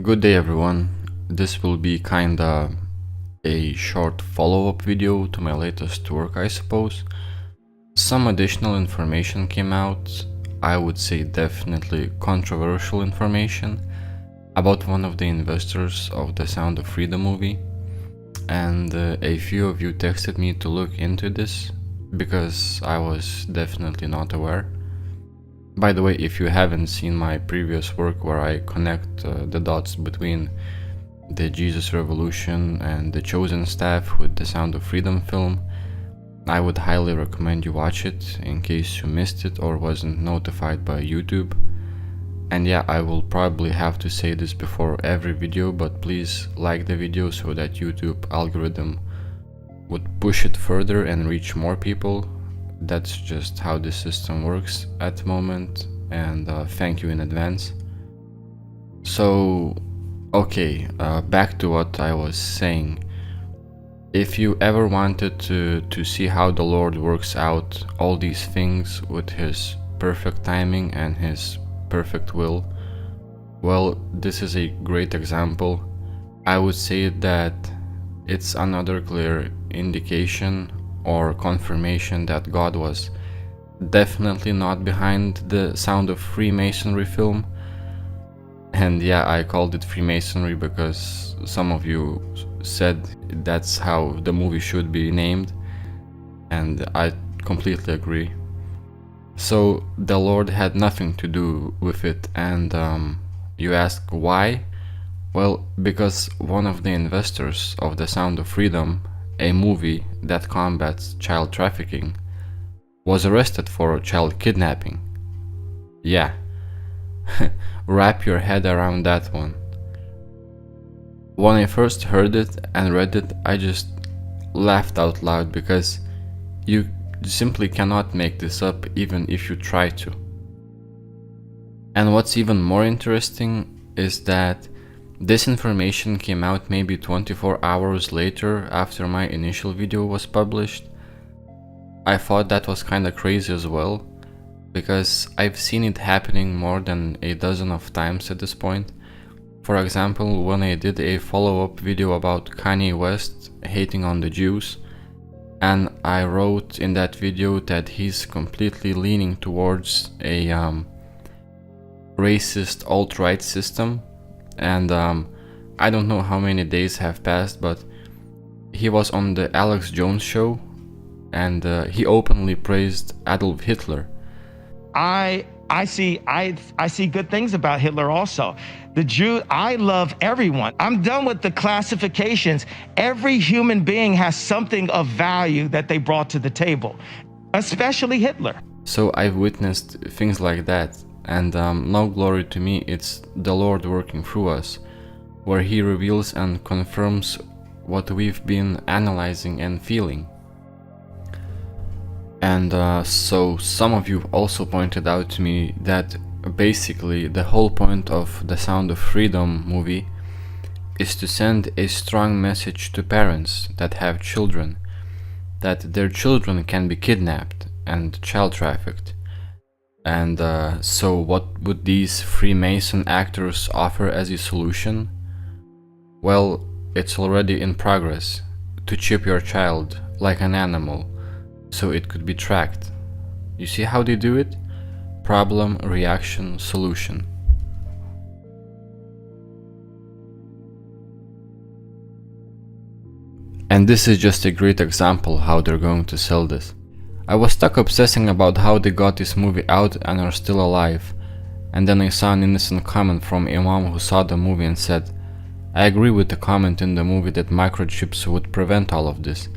Good day everyone. This will be kinda a short follow-up video to my latest work, I suppose. Some additional information came out, I would say definitely controversial information, about one of the investors of the Sound of Freedom movie, and a few of you texted me to look into this because I was definitely not aware. By the way, if you haven't seen my previous work where I connect the dots between the Jesus Revolution and the Chosen Staff with the Sound of Freedom film, I would highly recommend you watch it in case you missed it or wasn't notified by YouTube. And yeah, I will probably have to say this before every video, but please like the video so that YouTube algorithm would push it further and reach more people. That's just how the system works at the moment, and thank you in advance. So, okay, back to what I was saying. If you ever wanted to see how the Lord works out all these things with His perfect timing and His perfect will, well, this is a great example. I would say that it's another clear indication or confirmation that God was definitely not behind the Sound of Freemasonry film. And yeah, I called it Freemasonry because some of you said that's how the movie should be named, and I completely agree. So the Lord had nothing to do with it, and you ask why? Well, because one of the investors of The Sound of Freedom, a movie that combats child trafficking, was arrested for child kidnapping. Yeah, wrap your head around that one. When I first heard it and read it, I just laughed out loud because you simply cannot make this up even if you try to. And what's even more interesting is that this information came out maybe 24 hours later after my initial video was published. I thought that was kinda crazy as well, because I've seen it happening more than a dozen of times at this point. For example, when I did a follow-up video about Kanye West hating on the Jews, and I wrote in that video that he's completely leaning towards a racist alt-right system, and I don't know how many days have passed, but he was on the Alex Jones show, and he openly praised Adolf Hitler. I see good things about Hitler also. The Jew, I love everyone. I'm done with the classifications. Every human being has something of value that they brought to the table, especially Hitler. So I've witnessed things like that, and no glory to me, it's the Lord working through us, where He reveals and confirms what we've been analyzing and feeling. And so some of you also pointed out to me that basically the whole point of the Sound of Freedom movie is to send a strong message to parents that have children, that their children can be kidnapped and child trafficked. And so what would these Freemason actors offer as a solution? Well, it's already in progress, to chip your child like an animal, so it could be tracked. You see how they do it? Problem, reaction, solution. And this is just a great example how they're going to sell this. I was stuck obsessing about how they got this movie out and are still alive, and then I saw an innocent comment from a mom who saw the movie and said, "I agree with the comment in the movie that microchips would prevent all of this.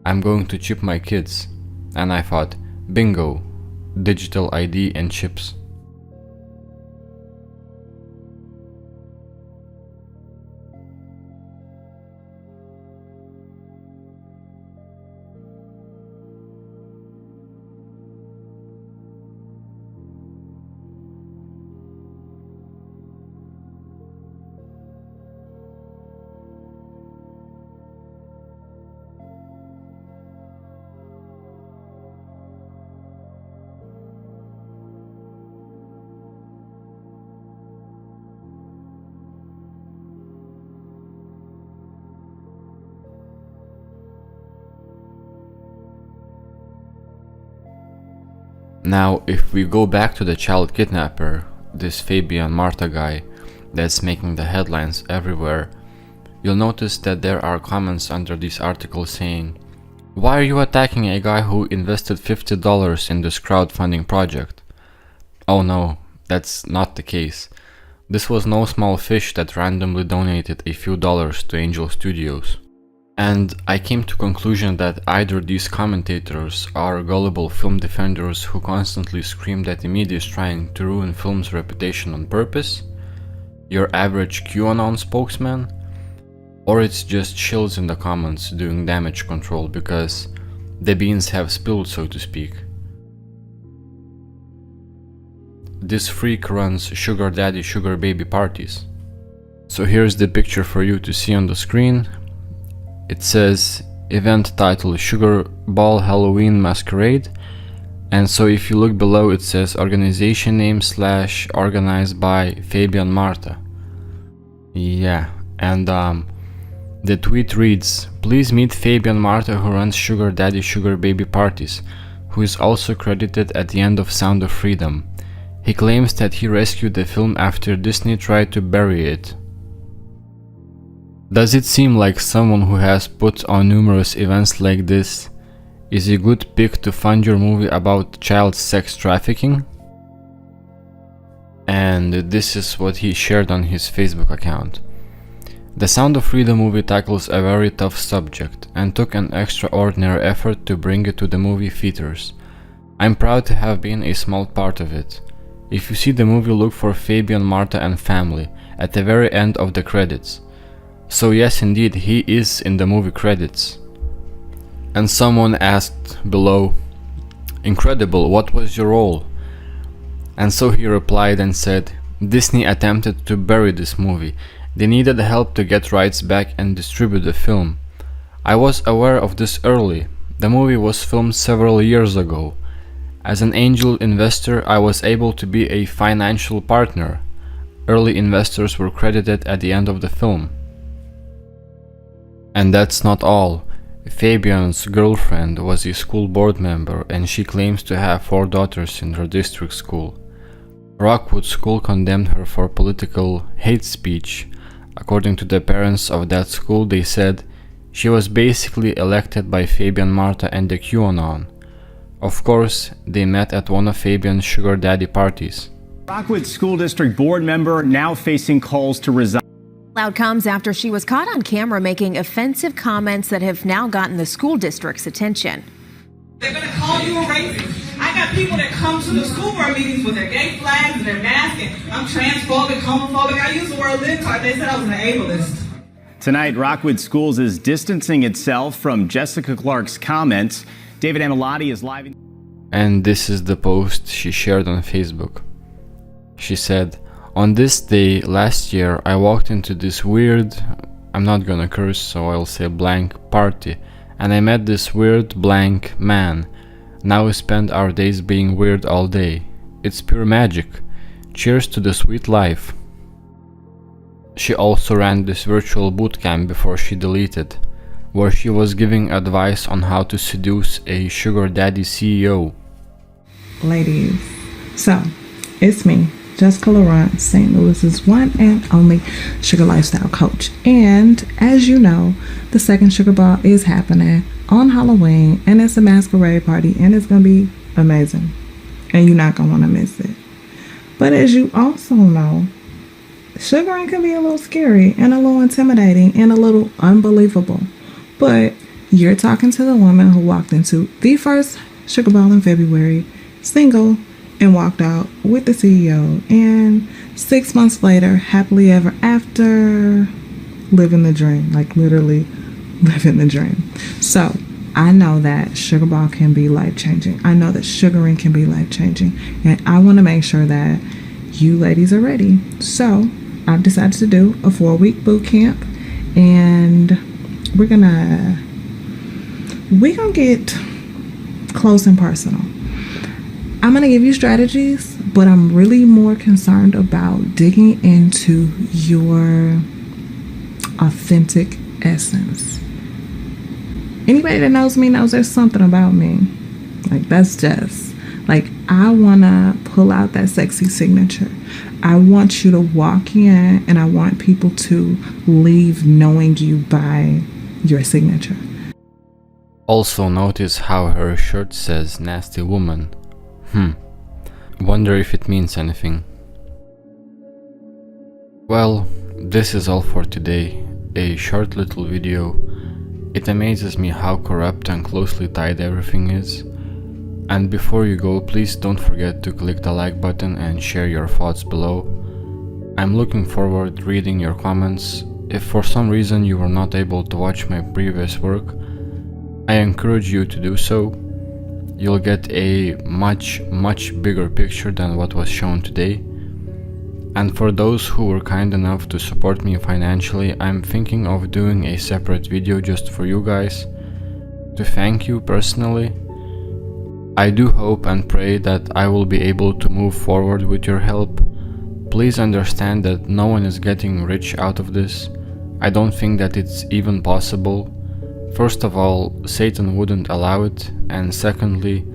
I'm going to chip my kids." And I thought, bingo, digital ID and chips. Now, if we go back to the child kidnapper, this Fabian Marta guy that's making the headlines everywhere, you'll notice that there are comments under these articles saying, "Why are you attacking a guy who invested $50 in this crowdfunding project?" Oh no, that's not the case. This was no small fish that randomly donated a few dollars to Angel Studios. And I came to conclusion that either these commentators are gullible film defenders who constantly scream that the media is trying to ruin film's reputation on purpose, your average QAnon spokesman, or it's just chills in the comments doing damage control because the beans have spilled, so to speak. This freak runs sugar daddy sugar baby parties. So here's the picture for you to see on the screen. It says event title Sugar Ball Halloween Masquerade, and so if you look below it says organization name / organized by Fabian Marta. Yeah, and the tweet reads, "Please meet Fabian Marta who runs Sugar Daddy Sugar Baby Parties, who is also credited at the end of Sound of Freedom. He claims that he rescued the film after Disney tried to bury it." Does it seem like someone who has put on numerous events like this is a good pick to fund your movie about child sex trafficking? And this is what he shared on his Facebook account. The Sound of Freedom movie tackles a very tough subject and took an extraordinary effort to bring it to the movie theaters. I'm proud to have been a small part of it. If you see the movie, look for Fabian Marta and family at the very end of the credits. So yes, indeed, he is in the movie credits. And someone asked below, "Incredible, what was your role?" And so he replied and said, "Disney attempted to bury this movie. They needed help to get rights back and distribute the film. I was aware of this early. The movie was filmed several years ago. As an angel investor, I was able to be a financial partner. Early investors were credited at the end of the film." And that's not all. Fabian's girlfriend was a school board member and she claims to have 4 daughters in her district school. Rockwood School condemned her for political hate speech. According to the parents of that school, they said she was basically elected by Fabian Marta and the QAnon. Of course, they met at one of Fabian's sugar daddy parties. Rockwood School District board member now facing calls to resign. Loud comes after she was caught on camera making offensive comments that have now gotten the school district's attention. They're going to call you a racist. I got people that come to the school board meetings with their gay flags and their masks, and I'm transphobic, homophobic. I use the word libtard. They said I was an ableist. Tonight, Rockwood Schools is distancing itself from Jessica Clark's comments. David Amilati is live. And this is the post she shared on Facebook. She said, "On this day last year, I walked into this weird, I'm not gonna curse, so I'll say blank party, and I met this weird blank man. Now we spend our days being weird all day. It's pure magic. Cheers to the sweet life." She also ran this virtual bootcamp before she deleted, where she was giving advice on how to seduce a sugar daddy CEO. Ladies, so it's me, Jessica Laurent, St. Louis's one and only sugar lifestyle coach. And as you know, the second Sugar Ball is happening on Halloween, and it's a masquerade party, and it's gonna be amazing, and you're not gonna want to miss it. But as you also know, sugaring can be a little scary and a little intimidating and a little unbelievable. But you're talking to the woman who walked into the first Sugar Ball in February, single, and walked out with the CEO, and 6 months later, happily ever after, living the dream, like literally living the dream. So I know that Sugar Ball can be life-changing. I know that sugaring can be life-changing, and I want to make sure that you ladies are ready. So I've decided to do a 4-week boot camp, and we're gonna get close and personal. I'm gonna give you strategies, but I'm really more concerned about digging into your authentic essence. Anybody that knows me knows there's something about me. Like, that's just Like, I want to pull out that sexy signature. I want you to walk in and I want people to leave knowing you by your signature. Also notice how her shirt says nasty woman. Wonder if it means anything. Well, this is all for today. A short little video. It amazes me how corrupt and closely tied everything is. And before you go, please don't forget to click the like button and share your thoughts below. I'm looking forward to reading your comments. If for some reason you were not able to watch my previous work, I encourage you to do so. You'll get a much bigger picture than what was shown today. And for those who were kind enough to support me financially, I'm thinking of doing a separate video just for you guys, to thank you personally. I do hope and pray that I will be able to move forward with your help. Please understand that no one is getting rich out of this. I don't think that it's even possible. First of all, Satan wouldn't allow it, and secondly,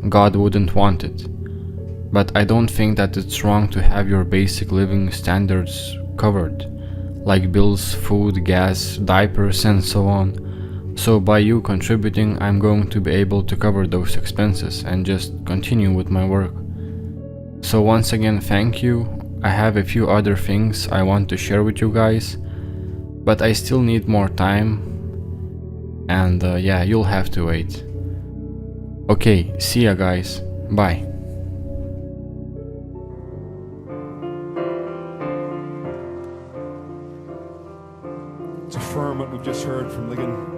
God wouldn't want it. But I don't think that it's wrong to have your basic living standards covered, like bills, food, gas, diapers, and so on. So by you contributing, I'm going to be able to cover those expenses and just continue with my work. So once again, thank you. I have a few other things I want to share with you guys, but I still need more time. And yeah, you'll have to wait. Okay, see ya guys. Bye. To affirm what we've just heard from Ligon.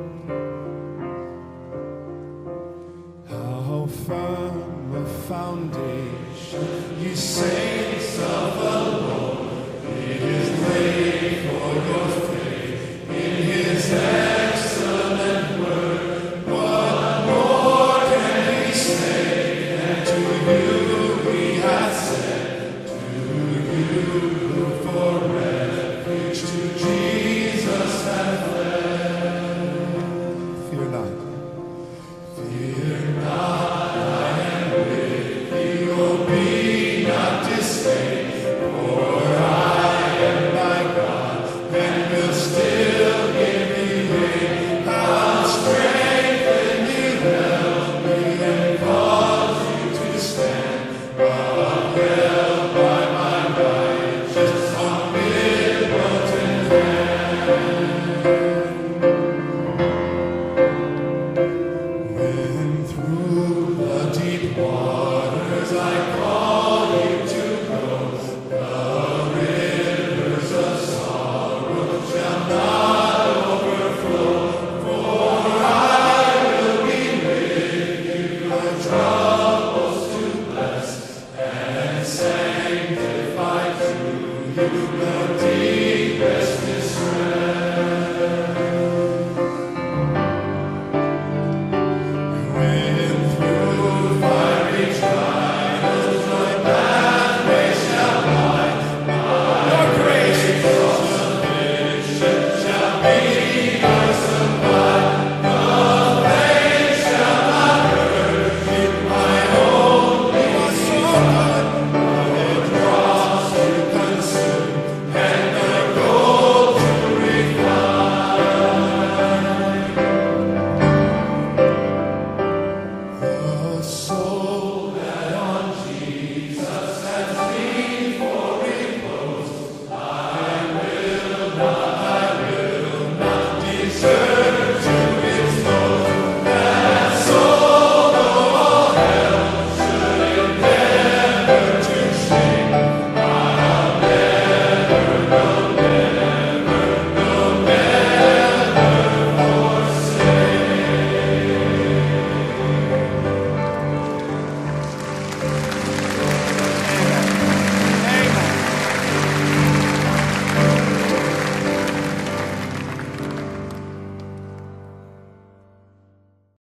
How firm a foundation, you saints of the Lord, it is laid for your faith in His excellent word. What more can we say than to you we have said, to you who for refuge to Jesus have fled. Fear not. Fear not, I am with thee, oh be not dismayed, for I am thy God, and will still give thee aid. I'll strengthen you, help me, and cause you to stand.